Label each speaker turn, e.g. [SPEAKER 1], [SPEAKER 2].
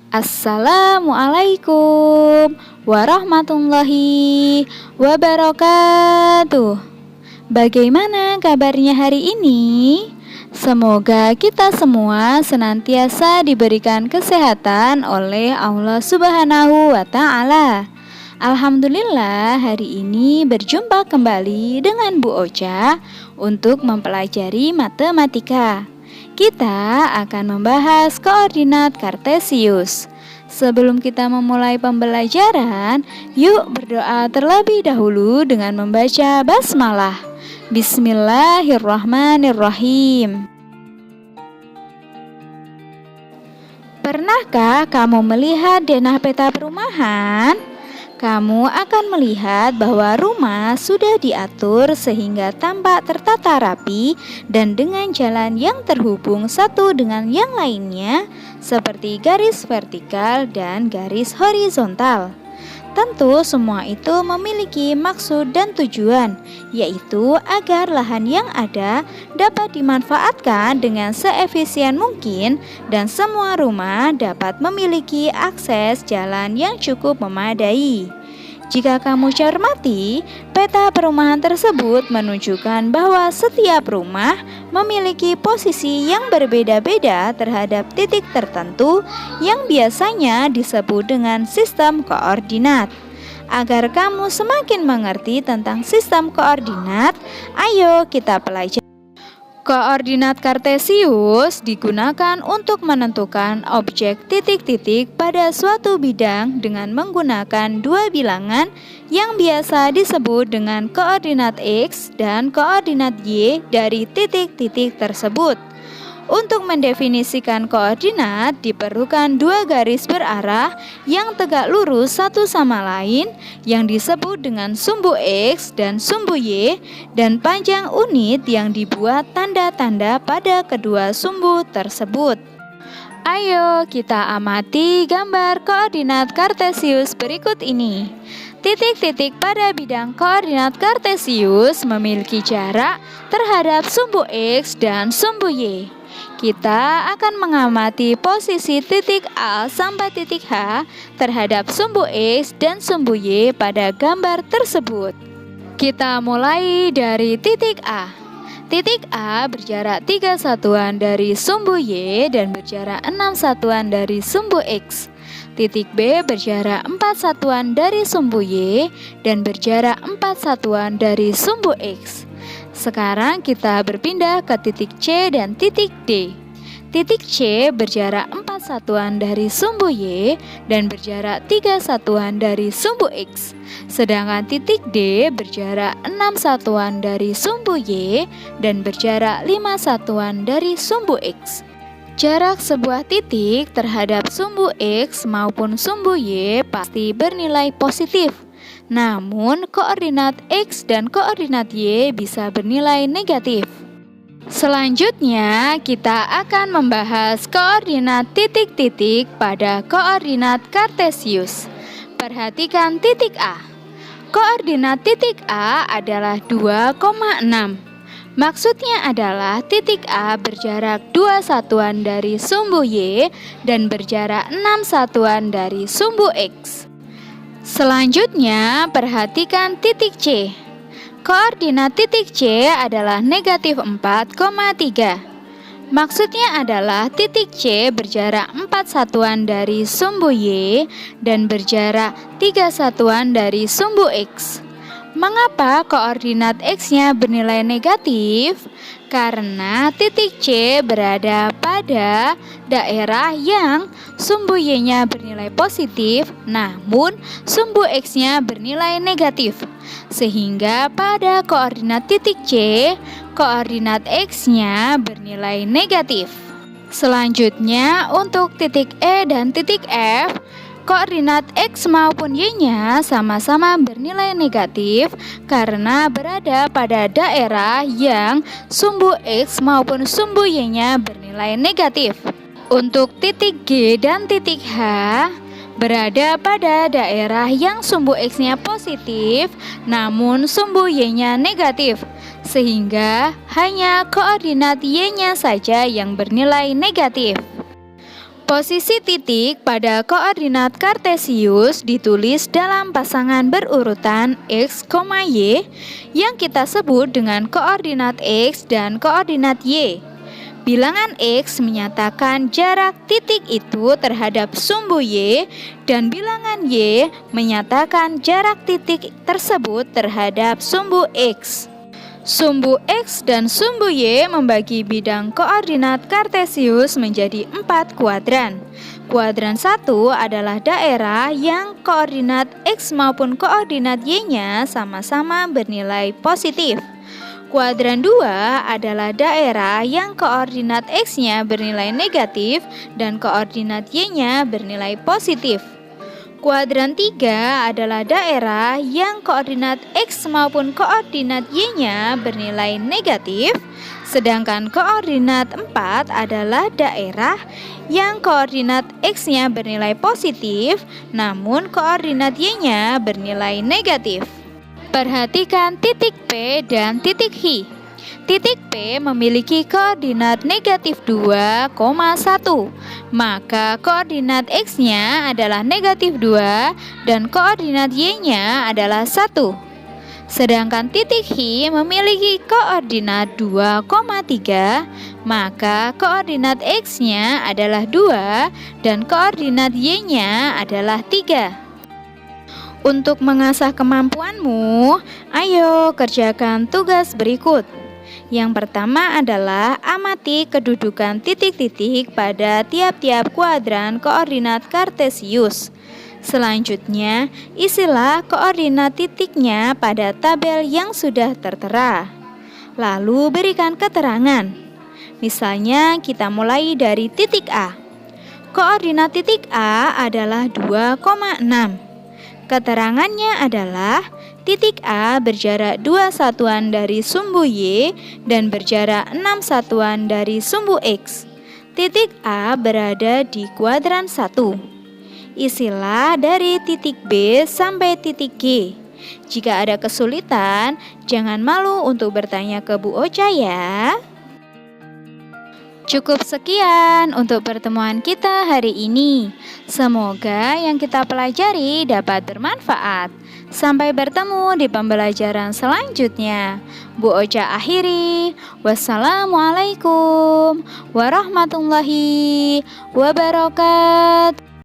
[SPEAKER 1] Assalamualaikum warahmatullahi wabarakatuh. Bagaimana kabarnya hari ini? Semoga kita semua senantiasa diberikan kesehatan oleh Allah Subhanahu wa Ta'ala. Alhamdulillah, hari ini berjumpa kembali dengan Bu Ocha untuk mempelajari matematika. Kita akan membahas koordinat kartesius. Sebelum kita memulai pembelajaran, yuk berdoa terlebih dahulu dengan membaca basmalah. Bismillahirrahmanirrahim. Pernahkah kamu melihat denah peta perumahan? Kamu akan melihat bahwa rumah sudah diatur sehingga tampak tertata rapi dan dengan jalan yang terhubung satu dengan yang lainnya seperti garis vertikal dan garis horizontal. Tentu semua itu memiliki maksud dan tujuan, yaitu agar lahan yang ada dapat dimanfaatkan dengan seefisien mungkin dan semua rumah dapat memiliki akses jalan yang cukup memadai. Jika kamu cermati, peta perumahan tersebut menunjukkan bahwa setiap rumah memiliki posisi yang berbeda-beda terhadap titik tertentu yang biasanya disebut dengan sistem koordinat. Agar kamu semakin mengerti tentang sistem koordinat, ayo kita pelajari. Koordinat kartesius digunakan untuk menentukan objek titik-titik pada suatu bidang dengan menggunakan dua bilangan yang biasa disebut dengan koordinat X dan koordinat Y dari titik-titik tersebut. Untuk mendefinisikan koordinat diperlukan dua garis berarah yang tegak lurus satu sama lain yang disebut dengan sumbu X dan sumbu Y dan panjang unit yang dibuat tanda-tanda pada kedua sumbu tersebut. Ayo kita amati gambar koordinat kartesius berikut ini. Titik-titik pada bidang koordinat kartesius memiliki jarak terhadap sumbu X dan sumbu Y. Kita akan mengamati posisi titik A sampai titik H terhadap sumbu X dan sumbu Y pada gambar tersebut. Kita mulai dari titik A. Titik A berjarak 3 satuan dari sumbu Y dan berjarak 6 satuan dari sumbu X. Titik B berjarak 4 satuan dari sumbu Y dan berjarak 4 satuan dari sumbu X. Sekarang kita berpindah ke titik C dan titik D. Titik C berjarak 4 satuan dari sumbu Y dan berjarak 3 satuan dari sumbu X. Sedangkan titik D berjarak 6 satuan dari sumbu Y dan berjarak 5 satuan dari sumbu X. Jarak sebuah titik terhadap sumbu X maupun sumbu Y pasti bernilai positif. Namun, koordinat X dan koordinat Y bisa bernilai negatif. Selanjutnya, kita akan membahas koordinat titik-titik pada koordinat kartesius. Perhatikan titik A. Koordinat titik A adalah 2,6. Maksudnya adalah titik A berjarak 2 satuan dari sumbu Y dan berjarak 6 satuan dari sumbu X. Selanjutnya, perhatikan titik C. Koordinat titik C adalah negatif 4,3. Maksudnya adalah titik C berjarak 4 satuan dari sumbu Y dan berjarak 3 satuan dari sumbu X. Mengapa koordinat X-nya bernilai negatif? Karena titik C berada pada daerah yang sumbu Y-nya bernilai positif, namun sumbu X-nya bernilai negatif. Sehingga pada koordinat titik C, koordinat X-nya bernilai negatif. Selanjutnya, untuk titik E dan titik F, koordinat X maupun Y-nya sama-sama bernilai negatif karena berada pada daerah yang sumbu X maupun sumbu Y-nya bernilai negatif. Untuk titik G dan titik H berada pada daerah yang sumbu X-nya positif namun sumbu Y-nya negatif, sehingga hanya koordinat Y-nya saja yang bernilai negatif. Posisi titik pada koordinat kartesius ditulis dalam pasangan berurutan x, y yang kita sebut dengan koordinat x dan koordinat y. Bilangan x menyatakan jarak titik itu terhadap sumbu y dan bilangan y menyatakan jarak titik tersebut terhadap sumbu x. Sumbu X dan sumbu Y membagi bidang koordinat kartesius menjadi 4 kuadran. Kuadran 1 adalah daerah yang koordinat X maupun koordinat Y-nya sama-sama bernilai positif. Kuadran 2 adalah daerah yang koordinat X-nya bernilai negatif dan koordinat Y-nya bernilai positif. Kuadran 3 adalah daerah yang koordinat X maupun koordinat Y-nya bernilai negatif, sedangkan koordinat 4 adalah daerah yang koordinat X-nya bernilai positif, namun koordinat Y-nya bernilai negatif. Perhatikan titik P dan titik H. Titik P memiliki koordinat negatif 2,1, maka koordinat X-nya adalah negatif 2 dan koordinat Y-nya adalah 1. Sedangkan titik H memiliki koordinat 2,3, maka koordinat X-nya adalah 2 dan koordinat Y-nya adalah 3. Untuk mengasah kemampuanmu, ayo kerjakan tugas berikut. Yang pertama adalah amati kedudukan titik-titik pada tiap-tiap kuadran koordinat kartesius. Selanjutnya, isilah koordinat titiknya pada tabel yang sudah tertera. Lalu berikan keterangan. Misalnya kita mulai dari titik A. Koordinat titik A adalah 2,6. Keterangannya adalah titik A berjarak 2 satuan dari sumbu Y dan berjarak 6 satuan dari sumbu X. Titik A berada di kuadran 1. Isilah dari titik B sampai titik G. Jika ada kesulitan, jangan malu untuk bertanya ke Bu Ocha ya. Cukup sekian untuk pertemuan kita hari ini. Semoga yang kita pelajari dapat bermanfaat. Sampai bertemu di pembelajaran selanjutnya. Bu Ocha akhiri. Wassalamualaikum warahmatullahi wabarakatuh.